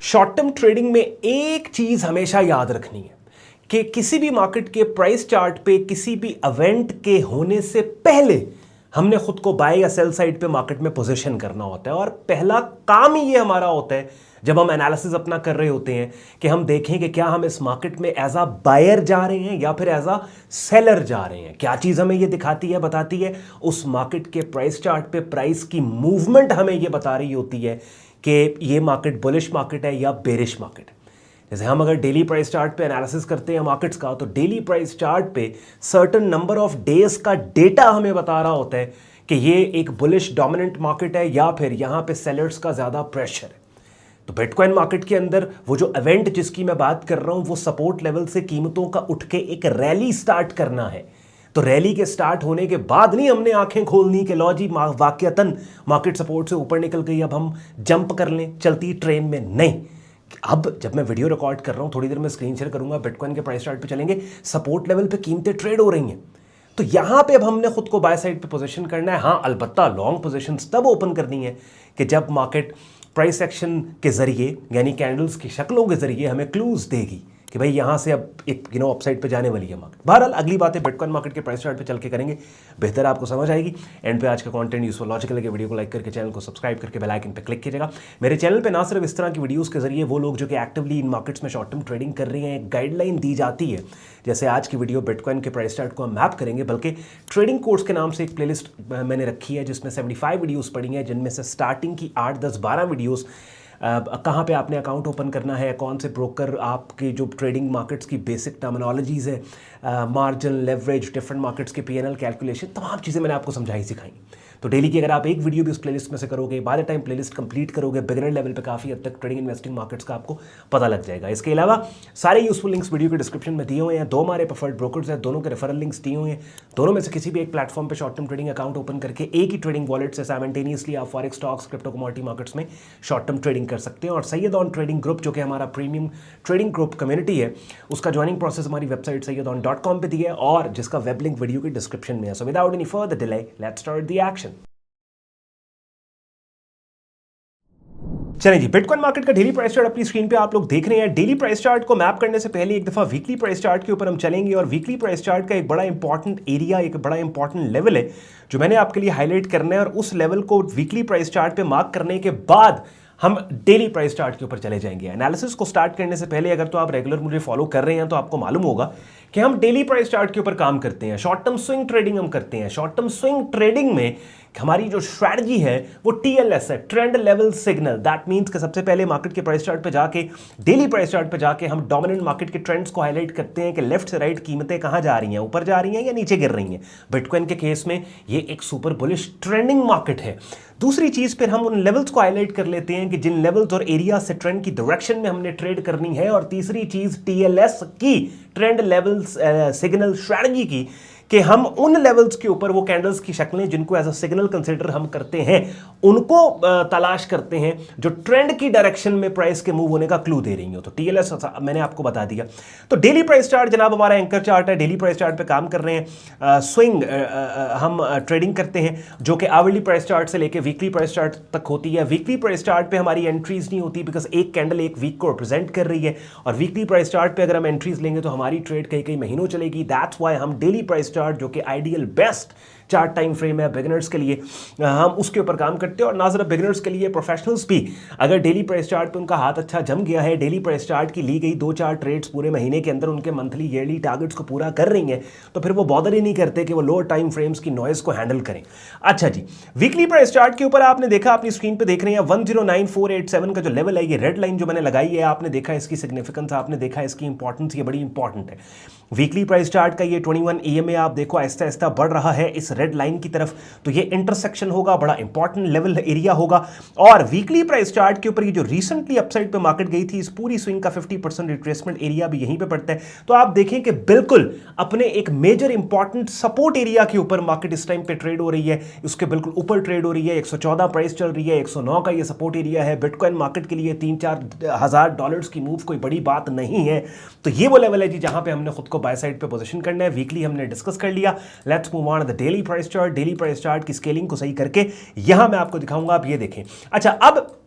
Short term trading में एक चीज हमेशा याद रखनी है कि किसी भी मार्केट के प्राइस चार्ट पे किसी भी इवेंट के होने से पहले हमने खुद को बाय या सेल साइड पे मार्केट में पोजीशन करना होता है। और पहला काम ही ये हमारा होता है जब हम एनालिसिस अपना कर रहे होते हैं कि हम देखें कि क्या हम इस मार्केट में एज अ बायर जा रहे हैं या फिर एज अ सेलर जा रहे हैं। क्या चीज़ हमें ये दिखाती है, बताती है, उस मार्केट के प्राइस चार्ट पे प्राइस की मूवमेंट हमें ये बता रही होती है कि ये मार्केट बुलिश मार्केट है या बेरिश मार्केट है। जैसे हम अगर डेली प्राइस चार्ट पे एनालिसिस करते हैं मार्केट्स का, तो डेली प्राइस चार्ट पे सर्टेन नंबर ऑफ डेज का डेटा हमें बता रहा होता है कि ये एक बुलिश डोमिनेंट मार्केट है या फिर यहाँ पे सेलर्स का ज़्यादा प्रेशर है। तो बिटकॉइन मार्केट के अंदर वो जो इवेंट जिसकी मैं बात कर रहा हूँ वो सपोर्ट लेवल से कीमतों का उठ के एक रैली स्टार्ट करना है। तो रैली के स्टार्ट होने के बाद नहीं हमने आंखें खोलनी कि लो जी वाकयातन मार्केट सपोर्ट से ऊपर निकल गई, अब हम जंप कर लें चलती ट्रेन में। नहीं, अब जब मैं वीडियो रिकॉर्ड कर रहा हूं थोड़ी देर में स्क्रीन शेयर करूंगा, बिटकॉइन के प्राइस चार्ट पे चलेंगे, सपोर्ट लेवल पे कीमतें ट्रेड हो रही हैं। तो यहां पे अब हमने खुद को बाय साइड पे पोजीशन करना है। हाँ, अलबत्ता लॉन्ग पोजीशंस तब ओपन करनी है कि जब मार्केट प्राइस एक्शन के जरिए यानी कैंडल्स की शक्लों के जरिए हमें क्लूज देगी कि भाई यहां से अब एक अपसाइड पे जाने वाली है मार्केट। बहरहाल अगली बातें बिटकॉइन मार्केट के प्राइस चार्ट पे चल के करेंगे, बेहतर आपको समझ आएगी। एंड पे आज का कंटेंट यूजफुल लॉजिकल लगे, वीडियो को लाइक करके चैनल को सब्सक्राइब करके बेल आइकन पे क्लिक कीजिएगा। मेरे चैनल पे ना सिर्फ इस तरह की वीडियोस के जरिए वो लोग जो कि एक्टिवली इन मार्केट्स में शॉर्ट टर्म ट्रेडिंग कर रही हैं एक गाइडलाइन दी जाती है, जैसे आज की वीडियो बिटकॉइन के प्राइस चार्ट को हम मैप करेंगे, बल्कि ट्रेडिंग कोर्स के नाम से एक प्लेलिस्ट मैंने रखी है जिसमें 75 वीडियोस पड़ी हैं, जिनमें से स्टार्टिंग की 8, 10, 12 वीडियोस कहाँ पे आपने अकाउंट ओपन करना है, कौन से ब्रोकर, आपके जो ट्रेडिंग मार्केट्स की बेसिक टर्मिनोलॉजीज़ है, मार्जिन, लेवरेज, डिफरेंट मार्केट्स के पीएनएल कैलकुलेशन, तमाम चीज़ें मैंने आपको समझाई सिखाई। तो डेली की अगर आप एक वीडियो भी उस प्लेलिस्ट में से करोगे, by the time playlist complete करोगे, बिगिनर लेवल पे काफ़ी हद तक ट्रेडिंग इन्वेस्टिंग मार्केट्स का आपको पता लग जाएगा। इसके अलावा सारे यूजफुल लिंक्स वीडियो के डिस्क्रिप्शन में दिए हुए हैं। 2 हमारे प्रेफर्ड ब्रोकर्स हैं, दोनों के रेफरल लिंक्स दिए हुए हैं। दोनों में से किसी भी एक प्लेटफॉर्म पे short term trading account open करके एक ही ट्रेडिंग वॉलेट से साइमल्टेनियसली आप forex, stocks, crypto commodity markets में शॉर्ट टर्म ट्रेडिंग कर सकते हैं। और सैयद ऑन ट्रेडिंग ग्रुप जो कि हमारा प्रीमियम ट्रेडिंग ग्रुप कम्युनिटी है, उसका ज्वाइनिंग प्रोसेस हमारी वेबसाइट sayyadon.com पे दिया है और जिसका वेब लिंक वीडियो के डिस्क्रिप्शन में है। So without any further delay let's start the action. चलिए जी, बिटकॉइन मार्केट का डेली प्राइस चार्ट अपनी स्क्रीन पे आप लोग देख रहे हैं। डेली प्राइस चार्ट को मैप करने से पहले एक दफा वीकली प्राइस चार्ट के ऊपर हम चलेंगे और वीकली प्राइस चार्ट का एक बड़ा इंपॉर्टेंट एरिया, एक बड़ा इंपॉर्टेंट लेवल है जो मैंने आपके लिए हाईलाइट करना है, और उस लेवल को वीकली प्राइस चार्ट पे मार्क करने के बाद हम डेली प्राइस चार्ट के ऊपर चले जाएंगे। एनालिसिस को स्टार्ट करने से पहले अगर तो आप रेगुलर मुझे फॉलो कर रहे हैं तो आपको मालूम होगा कि हम डेली प्राइस चार्ट के ऊपर काम करते हैं, शॉर्ट टर्म स्विंग ट्रेडिंग हम करते हैं। शॉर्ट टर्म स्विंग ट्रेडिंग में हमारी जो स्ट्रैटेजी है वो TLS है, trend level signal. That means कि सबसे पहले मार्केट के प्राइस चार्ट पे जाके, डेली प्राइस चार्ट पे जाके हम डोमिनेंट मार्केट के ट्रेंड्स को हाईलाइट करते हैं कि लेफ्ट से राइट कीमतें कहां जा रही हैं, ऊपर जा रही हैं या नीचे गिर रही हैं। बिटकॉइन के केस में ये एक सुपर बुलिश ट्रेंडिंग मार्केट है। दूसरी चीज फिर हम उन लेवल्स को हाईलाइट कर लेते हैं कि जिन लेवल्स और एरिया से ट्रेंड की डायरेक्शन में हमने ट्रेड करनी है। और तीसरी चीज TLS की, ट्रेंड लेवल्स सिग्नल स्ट्रैटेजी की, कि हम उन लेवल्स के ऊपर वो कैंडल्स की शक्लें जिनको एज अ सिग्नल कंसिडर हम करते हैं उनको तलाश करते हैं जो ट्रेंड की डायरेक्शन में प्राइस के मूव होने का क्लू दे रही हो। तो TLS मैंने आपको बता दिया। तो डेली प्राइस चार्ट जनाब हमारा एंकर चार्ट है। डेली प्राइस चार्ट पे काम कर रहे हैं, स्विंग हम ट्रेडिंग करते हैं जो कि आवरली प्राइस चार्ट से लेकर वीकली प्राइस चार्ट तक होती है। वीकली प्राइस चार्ट पे हमारी एंट्रीज नहीं होती बिकॉज एक कैंडल एक वीक को रिप्रेजेंट कर रही है, और वीकली प्राइस चार्ट पे अगर हम एंट्रीज लेंगे तो हमारी ट्रेड कई कई महीनों चलेगी। दैट्स वाई हम डेली प्राइस चार्ट जो कि ideal best chart time frame है बिगिनर्स के लिए, हम उसके ऊपर काम करते हैं। और ना सिर्फ बिगिनर्स के लिए, प्रोफेशनल्स भी अगर डेली प्राइस चार्ट पे उनका हाथ अच्छा जम गया है, डेली प्राइस चार्ट की ली गई 2-4 ट्रेड्स पूरे महीने के अंदर उनके मंथली ईयरली टारगेट्स को पूरा कर रही हैं, तो फिर वो बॉदर ही नहीं करते कि वो लोअर टाइम फ्रेम्स की नॉइज को हैंडल करें। अच्छा जी, वीकली प्राइस चार्ट के ऊपर आपने देखा, अपनी स्क्रीन पे देख रहे हैं 109487 का जो लेवल है, ये रेड लाइन जो मैंने लगाई है, आपने देखा इसकी सिग्निफिकेंस, आपने देखा इसकी इंपॉर्टेंस, ये बड़ी इंपॉर्टेंट है। वीकली प्राइस चार्ट का ये 21 EMA आप देखो आहिस्ता आहिस्ता बढ़ रहा है इस रेड लाइन की तरफ, तो ये इंटरसेक्शन होगा, बड़ा इंपॉर्टेंट लेवल एरिया होगा। और वीकली प्राइस चार्ट के ऊपर ये जो रिसेंटली अपसाइड पे मार्केट गई थी, इस पूरी स्विंग का 50% रिट्रेसमेंट एरिया भी यहीं पे पड़ता है। तो आप देखें कि बिल्कुल अपने एक मेजर इंपॉर्टेंट सपोर्ट एरिया के ऊपर मार्केट इस टाइम पे ट्रेड हो रही है, उसके बिल्कुल ऊपर ट्रेड हो रही है। 114 प्राइस चल रही है, 109 का ये सपोर्ट एरिया है। बिटकॉइन मार्केट के लिए $3-4 हज़ार की मूव कोई बड़ी बात नहीं है। तो ये वो लेवल है जी जहां पे हमने खुद को बाय साइड पे पोजीशन करना है। वीकली हमने डिस्कस कर लिया, let's move on the daily price chart. Daily price chart की स्केलिंग को सही करके यहां मैं आपको दिखाऊंगा, आप ये देखें। अच्छा, अब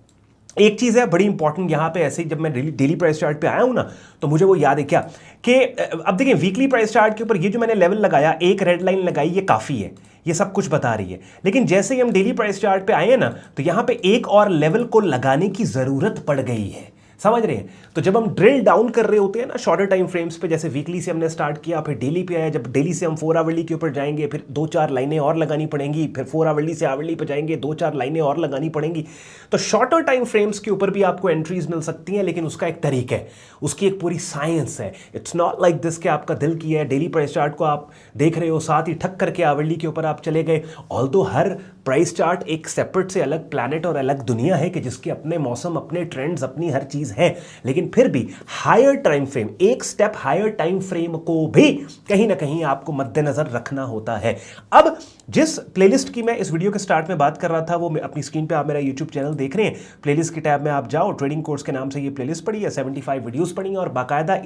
एक चीज़ है बड़ी इंपॉर्टेंट यहाँ पे, ऐसे ही जब मैं डेली प्राइस चार्ट पे आया हूँ ना, तो मुझे वो याद है क्या कि अब देखिए वीकली प्राइस चार्ट के ऊपर ये जो मैंने लेवल लगाया, एक रेड लाइन लगाई, ये काफ़ी है, ये सब कुछ बता रही है। लेकिन जैसे ही हम डेली प्राइस चार्ट पे आए हैं ना, तो यहाँ पे एक और लेवल को लगाने की ज़रूरत पड़ गई है, समझ रहे हैं। तो जब हम ड्रिल डाउन कर रहे होते हैं ना शॉर्टर टाइम फ्रेम्स पे, जैसे वीकली से हमने स्टार्ट किया, फिर डेली पे आया, जब डेली से हम 4 आवरली के ऊपर जाएंगे, फिर 2-4 लाइनें और लगानी पड़ेंगी, फिर 4 आवरली से आवरली पे जाएंगे, 2-4 लाइनें और लगानी पड़ेंगी। तो शॉर्टर टाइम फ्रेम्स के ऊपर भी आपको एंट्रीज मिल सकती हैं, लेकिन उसका एक तरीका है, उसकी एक पूरी साइंस है। इट्स नॉट लाइक दिस कि आपका दिल किया है डेली प्राइस चार्ट को आप देख रहे हो, साथ ही ठक करके आवरली के ऊपर आप चले गए। ऑल्दो हर प्राइस चार्ट एक सेपरेट से अलग प्लैनेट और अलग दुनिया है कि जिसके अपने मौसम, अपने ट्रेंड्स, अपनी हर चीज़ है, लेकिन फिर भी हायर टाइम फ्रेम, एक स्टेप हायर टाइम फ्रेम को भी कहीं ना कहीं आपको मद्देनजर रखना होता है। अब जिस प्लेलिस्ट की मैं इस वीडियो के स्टार्ट में बात कर रहा था, वो अपनी स्क्रीन पे आप मेरा यूट्यूब चैनल देख रहे हैं, प्लेलिस्ट के टैब में आप जाओ, ट्रेडिंग कोर्स के नाम से ये प्लेलिस्ट पड़ी है, 75 वीडियोस पड़ी हैं, और बाकायदा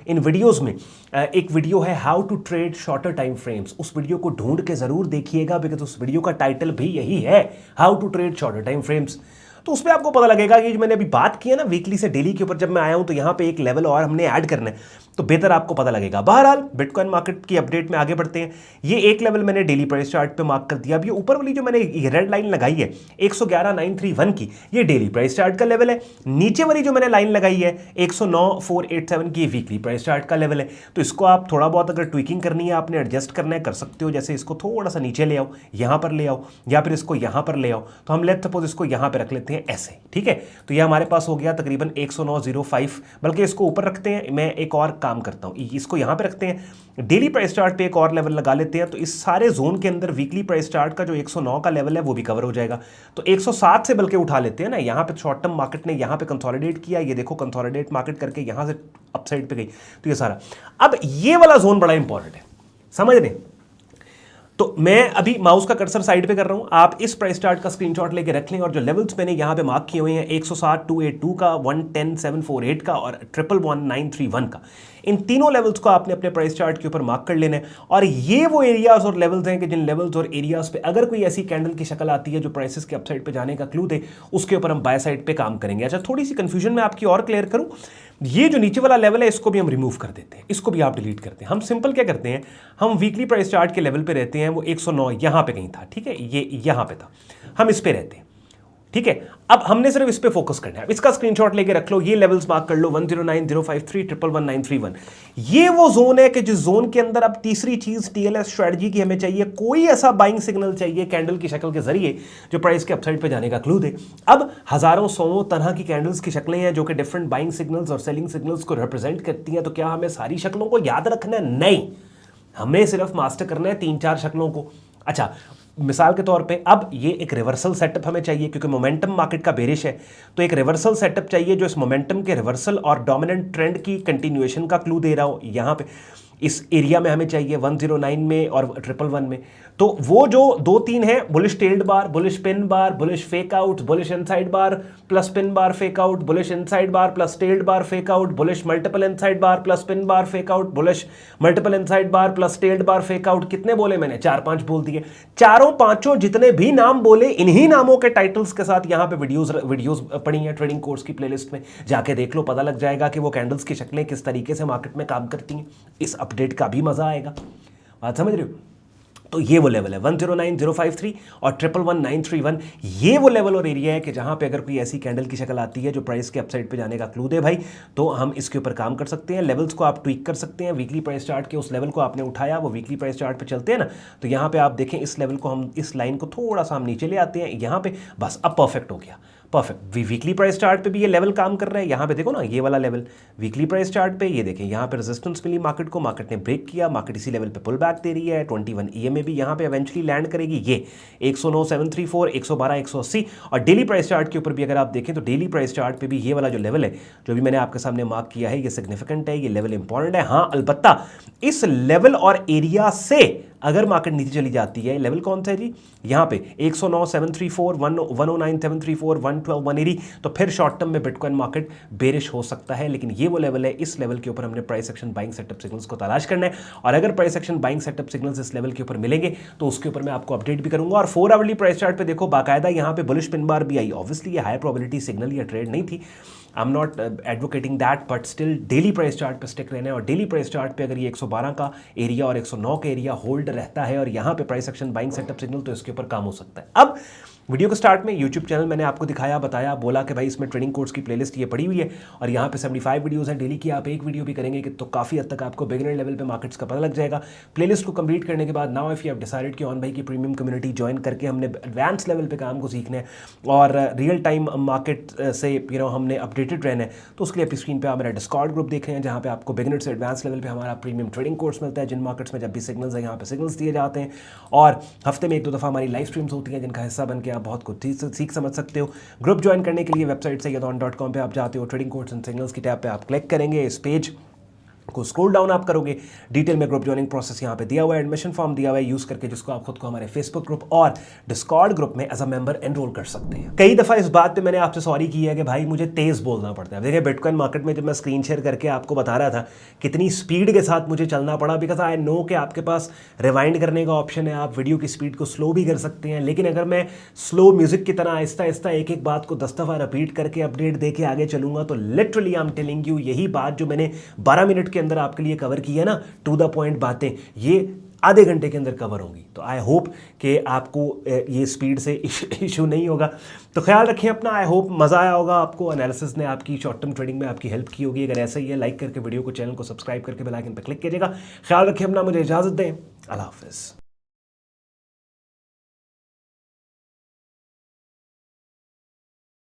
इन वीडियोस में एक वीडियो है how to trade shorter time frames. उस वीडियो को ढूंढ के जरूर देखिएगा, बिकॉज उस वीडियो का टाइटल भी यही है, how to trade shorter time frames. तो उसमें आपको पता लगेगा कि जो मैंने अभी बात की है ना वीकली से डेली के ऊपर, जब मैं आया हूं तो यहां पे एक लेवल और हमने ऐड करना है, तो बेहतर आपको पता लगेगा। बहरहाल बिटकॉइन मार्केट की अपडेट में आगे बढ़ते हैं। ये एक लेवल मैंने डेली प्राइस चार्ट पे मार्क कर दिया। अब ये ऊपर वाली जो मैंने रेड लाइन लगाई है 111,931 की, ये डेली प्राइस चार्ट का लेवल है। नीचे वाली जो मैंने लाइन लगाई है 109,487 की, वीकली प्राइस चार्ट का लेवल है। तो इसको आप थोड़ा बहुत अगर ट्विकिंग करनी है, आपने एडजस्ट करना है, कर सकते हो। जैसे इसको थोड़ा सा नीचे ले आओ, यहां पर ले आओ, या फिर इसको यहां पर ले आओ। तो हम लेट्स सपोज इसको यहां पर रख लेते हैं ऐसे, ठीक है। तो ये हमारे पास हो गया तकरीबन 109.05, बल्कि इसको ऊपर रखते हैं, मैं एक और काम करता हूं, इसको यहां पे रखते हैं, डेली प्राइस चार्ट पे एक और लेवल लगा लेते हैं। तो इस सारे जोन के अंदर वीकली प्राइस चार्ट का जो 109 का लेवल है वो भी कवर हो जाएगा। तो 107 से बल्कि उठा लेते हैं ना, यहां पे शॉर्ट टर्म मार्केट ने यहां पे कंसोलिडेट किया, ये देखो कंसोलिडेट मार्केट करके यहां से अपसाइड पे गई, तो ये सारा। अब ये वाला जोन बड़ा इंपॉर्टेंट है, समझ रहे हैं। तो मैं अभी माउस का कर्सर साइड पे कर रहा हूं, आप इस प्राइस चार्ट का स्क्रीनशॉट लेके रख लें, और जो लेवल्स मैंने यहां पे मार्क किए हुए हैं 107,282 का, 110,748 का और 111,931 का, इन तीनों लेवल्स को आपने अपने प्राइस चार्ट के ऊपर मार्क कर लेना है। और ये वो एरियाज और लेवल्स हैं कि जिन लेवल्स और एरियाज पे अगर कोई ऐसी कैंडल की शक्ल आती है जो प्राइसेस के अपसाइड पे जाने का क्लू दे, उसके ऊपर हम बाय साइड पे काम करेंगे। अच्छा, थोड़ी सी कंफ्यूजन मैं आपकी और क्लियर करूं, ये जो नीचे वाला लेवल है इसको भी हम रिमूव कर देते हैं, इसको भी आप डिलीट करते हैं। हम सिंपल क्या करते हैं, हम वीकली प्राइस चार्ट के लेवल पे रहते हैं, वो 109 यहां पे कहीं था, ठीक है, ये यहां पे था, हम इस पे रहते हैं, ठीक है। अब हमने सिर्फ इस पे फोकस करना है। अब इसका स्क्रीनशॉट लेके रख लो, ये लेवल्स मार्क कर लो, 109,053, 111,931। ये वो जोन है कि जिस जोन के अंदर अब तीसरी चीज टीएलएस स्ट्रेटजी की हमें चाहिए, कोई ऐसा बाइंग सिग्नल चाहिए कैंडल की शक्ल के जरिए जो प्राइस के अपसाइड पे जाने का क्लू दे। अब हजारों सौ तरह की कैंडल्स की शक्लें हैं जो कि डिफरेंट बाइंग सिग्नल्स और सेलिंग सिग्नल्स को रिप्रेजेंट करती हैं। तो क्या हमें सारी शक्लों को याद रखना है? नहीं, हमें सिर्फ मास्टर करना है 3-4 शक्लों को। अच्छा, मिसाल के तौर पे अब ये एक रिवर्सल सेटअप हमें चाहिए, क्योंकि मोमेंटम मार्केट का बेरिश है, तो एक रिवर्सल सेटअप चाहिए जो इस मोमेंटम के रिवर्सल और डोमिनेंट ट्रेंड की कंटिन्यूएशन का क्लू दे रहा हो। यहाँ पे इस एरिया में हमें चाहिए 109 में और 111 में। तो वो जो 2-3 है, bullish tailed bar, bullish pin bar, bullish fake out, bullish inside bar plus pin bar fake out, bullish inside bar plus tailed bar fake out, bullish multiple inside bar plus pin bar fake out, bullish multiple inside bar plus tailed bar fake out. कितने बोले मैंने? 4-5 बोल दिए। चारों पांचों जितने भी नाम बोले, इन्हीं नामों के टाइटल्स के साथ यहाँ पे वीडियोस पड़ी हैं ट्रेडिंग कोर्स की प्लेलिस्ट में, जाके देख लो, पता लग जाएगा कि वो कैंडल्स की शक्लें किस तरीके से मार्केट में काम करती हैं। इस अपडेट का भी मजा आएगा, बात समझ रहे हो। तो ये वो लेवल है 109,053 और 111,931। ये वो लेवल और एरिया है कि जहां पे अगर कोई ऐसी कैंडल की शक्ल आती है जो प्राइस के अपसाइड पे जाने का क्लू दे भाई, तो हम इसके ऊपर काम कर सकते हैं। लेवल्स को आप ट्वीक कर सकते हैं। वीकली प्राइस चार्ट के उस लेवल को आपने उठाया, वो वीकली प्राइस चार्ट पे चलते हैं ना, तो यहाँ पे आप देखें इस लेवल को, हम इस लाइन को थोड़ा सा हम नीचे ले आते हैं यहाँ पे, बस अब परफेक्ट हो गया, परफेक्ट। वीकली प्राइस चार्ट पे भी ये लेवल काम कर रहा है। यहाँ पे देखो ना, ये वाला लेवल वीकली प्राइस चार्ट पे, ये देखें यहाँ पे रेजिस्टेंस मिली मार्केट को, मार्केट ने ब्रेक किया, मार्केट इसी लेवल पे पुल बैक दे रही है। 21 EMA भी यहाँ पे इवेंचुअली लैंड करेगी, ये 109,734, 112, 180। और डेली प्राइस चार्ट के ऊपर भी अगर आप देखें तो डेली प्राइस चार्ट पे भी ये वाला जो लेवल है, जो भी मैंने आपके सामने मार्क किया है, ये सिग्निफिकेंट है, ये लेवल इंपॉर्टेंट है। हाँ, अलबत्ता इस लेवल और एरिया से अगर मार्केट नीचे चली जाती है, लेवल कौन सा है जी, यहाँ पे 109 734 109 734 112 180, तो फिर शॉर्ट टर्म में बिटकॉइन मार्केट बेरिश हो सकता है। लेकिन ये वो लेवल है, इस लेवल के ऊपर हमने price action buying setup signals को तलाश करना है, और अगर price action buying setup signals इस लेवल के ऊपर मिलेंगे तो उसके ऊपर मैं आपको अपडेट भी करूंगा। और 4 आवरली प्राइस चार्ट पे देखो बाकायदा यहाँ पे बुलिश पिन बार भी आई। ऑब्वियसली ये हाई प्रोबेबिलिटी सिग्नल या ट्रेड नहीं थी, I am not advocating that, but still daily price chart पे स्टिक रहना है। और डेली प्राइस चार्ट पे अगर ये 112 का एरिया और 109 का एरिया होल्ड रहता है और यहाँ पे price action buying setup signal, तो इसके ऊपर काम हो सकता है। अब वीडियो के स्टार्ट में यूट्यूब चैनल मैंने आपको दिखाया, बताया, बोला कि भाई इसमें ट्रेडिंग कोर्स की प्लेलिस्ट ये पड़ी हुई है और यहाँ पे 75 वीडियोस हैं डेली की। आप एक वीडियो भी करेंगे कि तो काफ़ी हद तक आपको बिगिनर लेवल पे मार्केट्स का पता लग जाएगा। प्लेलिस्ट को कंप्लीट करने के बाद now if you have decided कि ऑन भाई की प्रीमियम कम्युनिटी ज्वाइन करके हमने एडवांस लेवल पे काम को सीखना है और रियल टाइम मार्केट से हमने अपडेटेड रहना है, तो उसके लिए अपनी स्क्रीन पर आप मेरा डिस्कॉर्ड ग्रुप देख रहे हैं, जहाँ पे आपको बिगिनर से एडवांस लेवल पर हमारा प्रीमियम ट्रेडिंग कोर्स मिलता है, जिन मार्केट्स में जब भी सिग्नल्स है यहाँ पे सिग्नल्स दिए जाते हैं, और हफ्ते में 1-2 दफ़ा हमारी लाइव स्ट्रीम्स होती हैं जिनका हिस्सा बन के आप बहुत कुछ सीख समझ सकते हो। ग्रुप ज्वाइन करने के लिए वेबसाइट सैयदान.com पे आप जाते हो, ट्रेडिंग कोर्स एंड सिग्नल्स की टैब पे आप क्लिक करेंगे, इस पेज को स्क्रॉल डाउन आप करोगे, डिटेल में ग्रुप ज्वाइनिंग प्रोसेस यहाँ पे दिया हुआ है, एडमिशन फॉर्म दिया हुआ है यूज करके, जिसको आप खुद को हमारे फेसबुक ग्रुप और डिस्कॉर्ड ग्रुप में एज अ मेंबर एनरोल कर सकते हैं। कई दफा इस बात पे मैंने आपसे सॉरी की है कि भाई मुझे तेज बोलना पड़ता है। देखिए बिटकॉइन मार्केट में जब मैं स्क्रीन शेयर करके आपको बता रहा था कितनी स्पीड के साथ मुझे चलना पड़ा, बिकॉज आई नो कि आपके पास रिवाइंड करने का ऑप्शन है, आप वीडियो की स्पीड को स्लो भी कर सकते हैं, लेकिन अगर मैं स्लो म्यूजिक की तरह आहिस्ता आहिस्ता एक एक बात को 10 दफा रिपीट करके अपडेट दे के आगे चलूंगा तो literally I am telling you, यही बात जो मैंने 12 मिनट के अंदर आपके लिए कवर की है ना, टू द पॉइंट बातें, ये आधे घंटे के अंदर कवर होंगी। तो आई होप कि आपको ये स्पीड से इशू नहीं होगा। तो ख्याल रखें अपना, आई होप मज़ा आया होगा आपको, एनालिसिस ने आपकी शॉर्ट टर्म ट्रेडिंग में आपकी हेल्प की होगी। अगर ऐसा ही है लाइक करके वीडियो को, चैनल को सब्सक्राइब करके बेल आइकन पर क्लिक कीजिएगा। ख्याल रखें अपना, मुझे इजाज़त दें, अल्लाह हाफ़िज़।